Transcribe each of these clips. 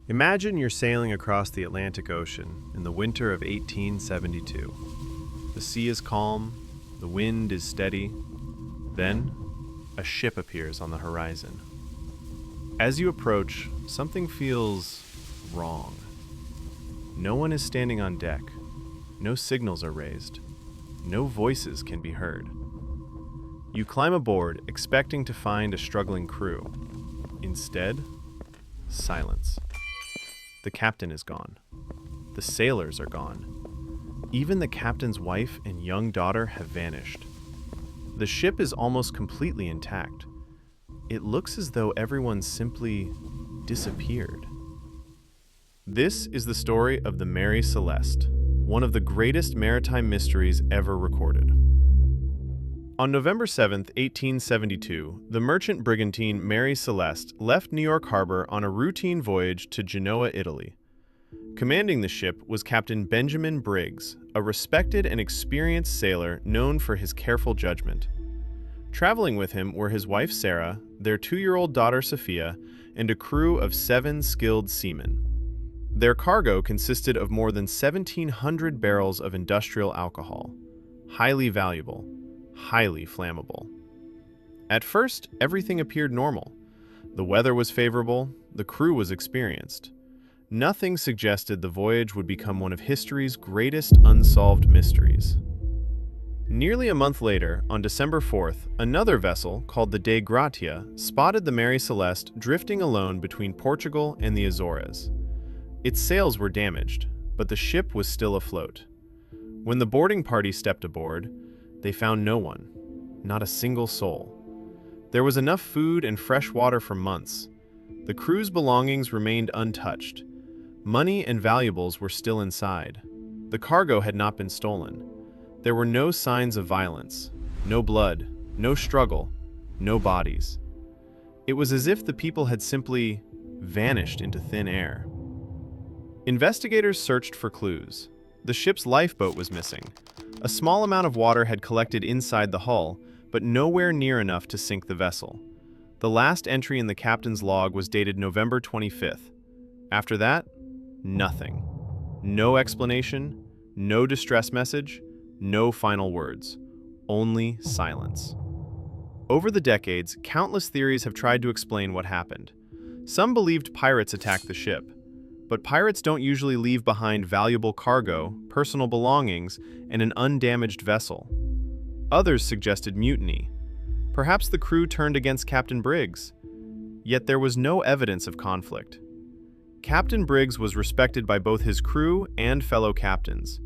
Imagine you're sailing across the Atlantic Ocean in the winter of 1872. The sea is calm, the wind is steady. Then, a ship appears on the horizon. As you approach, something feels wrong. No one is standing on deck. No signals are raised. No voices can be heard. You climb aboard, expecting to find a struggling crew. Instead, silence. The captain is gone. The sailors are gone. Even the captain's wife and young daughter have vanished. The ship is almost completely intact. It looks as though everyone simply disappeared. This is the story of the Mary Celeste, one of the greatest maritime mysteries ever recorded. On November 7, 1872, the merchant brigantine Mary Celeste left New York Harbor on a routine voyage to Genoa, Italy. Commanding the ship was Captain Benjamin Briggs, a respected and experienced sailor known for his careful judgment. Traveling with him were his wife Sarah, their 2-year-old daughter Sophia, and a crew of 7 skilled seamen. Their cargo consisted of more than 1,700 barrels of industrial alcohol, highly valuable, highly flammable. At first, everything appeared normal. The weather was favorable, the crew was experienced. Nothing suggested the voyage would become one of history's greatest unsolved mysteries. Nearly a month later, on December 4th, another vessel, called the Dei Gratia, spotted the Mary Celeste drifting alone between Portugal and the Azores. Its sails were damaged, but the ship was still afloat. When the boarding party stepped aboard, they found no one, not a single soul. There was enough food and fresh water for months. The crew's belongings remained untouched. Money and valuables were still inside. The cargo had not been stolen. There were no signs of violence, no blood, no struggle, no bodies. It was as if the people had simply vanished into thin air. Investigators searched for clues. The ship's lifeboat was missing. A small amount of water had collected inside the hull, but nowhere near enough to sink the vessel. The last entry in the captain's log was dated November 25th. After that, nothing. No explanation, no distress message, no final words. Only silence. Over the decades, countless theories have tried to explain what happened. Some believed pirates attacked the ship. But pirates don't usually leave behind valuable cargo, personal belongings, and an undamaged vessel. Others suggested mutiny. Perhaps the crew turned against Captain Briggs. Yet there was no evidence of conflict. Captain Briggs was respected by both his crew and fellow captains.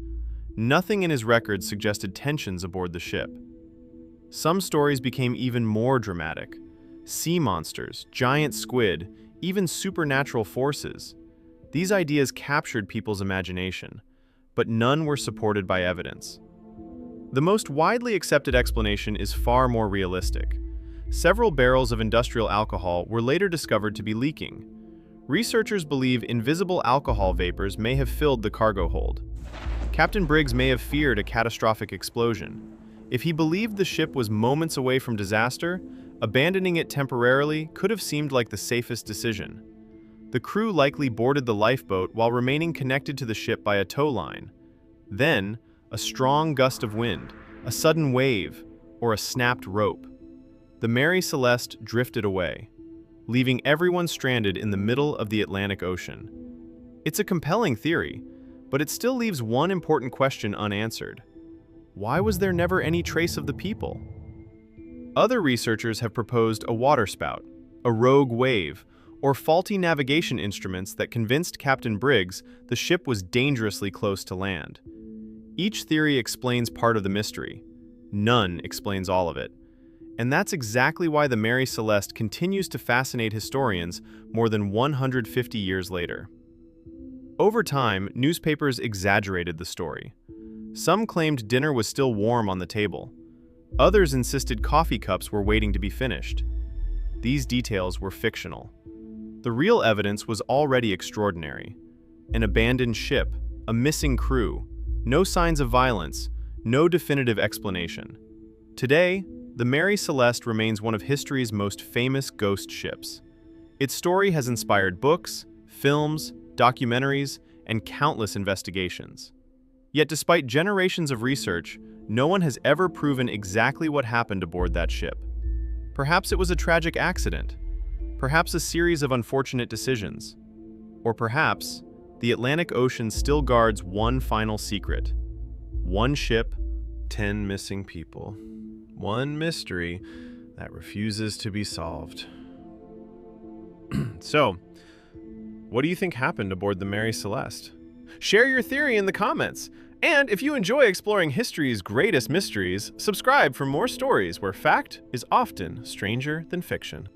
Nothing in his records suggested tensions aboard the ship. Some stories became even more dramatic. Sea monsters, giant squid, even supernatural forces. These ideas captured people's imagination, but none were supported by evidence. The most widely accepted explanation is far more realistic. Several barrels of industrial alcohol were later discovered to be leaking. Researchers believe invisible alcohol vapors may have filled the cargo hold. Captain Briggs may have feared a catastrophic explosion. If he believed the ship was moments away from disaster, abandoning it temporarily could have seemed like the safest decision. The crew likely boarded the lifeboat while remaining connected to the ship by a tow line. Then, a strong gust of wind, a sudden wave, or a snapped rope. The Mary Celeste drifted away, leaving everyone stranded in the middle of the Atlantic Ocean. It's a compelling theory, but it still leaves one important question unanswered. Why was there never any trace of the people? Other researchers have proposed a waterspout, a rogue wave, or faulty navigation instruments that convinced Captain Briggs the ship was dangerously close to land. Each theory explains part of the mystery. None explains all of it. And that's exactly why the Mary Celeste continues to fascinate historians more than 150 years later. Over time, newspapers exaggerated the story. Some claimed dinner was still warm on the table. Others insisted coffee cups were waiting to be finished. These details were fictional. The real evidence was already extraordinary. An abandoned ship, a missing crew, no signs of violence, no definitive explanation. Today, the Mary Celeste remains one of history's most famous ghost ships. Its story has inspired books, films, documentaries, and countless investigations. Yet despite generations of research, no one has ever proven exactly what happened aboard that ship. Perhaps it was a tragic accident. Perhaps a series of unfortunate decisions. Or perhaps the Atlantic Ocean still guards one final secret. One ship, 10 missing people. One mystery that refuses to be solved. So, what do you think happened aboard the Mary Celeste? Share your theory in the comments. And if you enjoy exploring history's greatest mysteries, subscribe for more stories where fact is often stranger than fiction.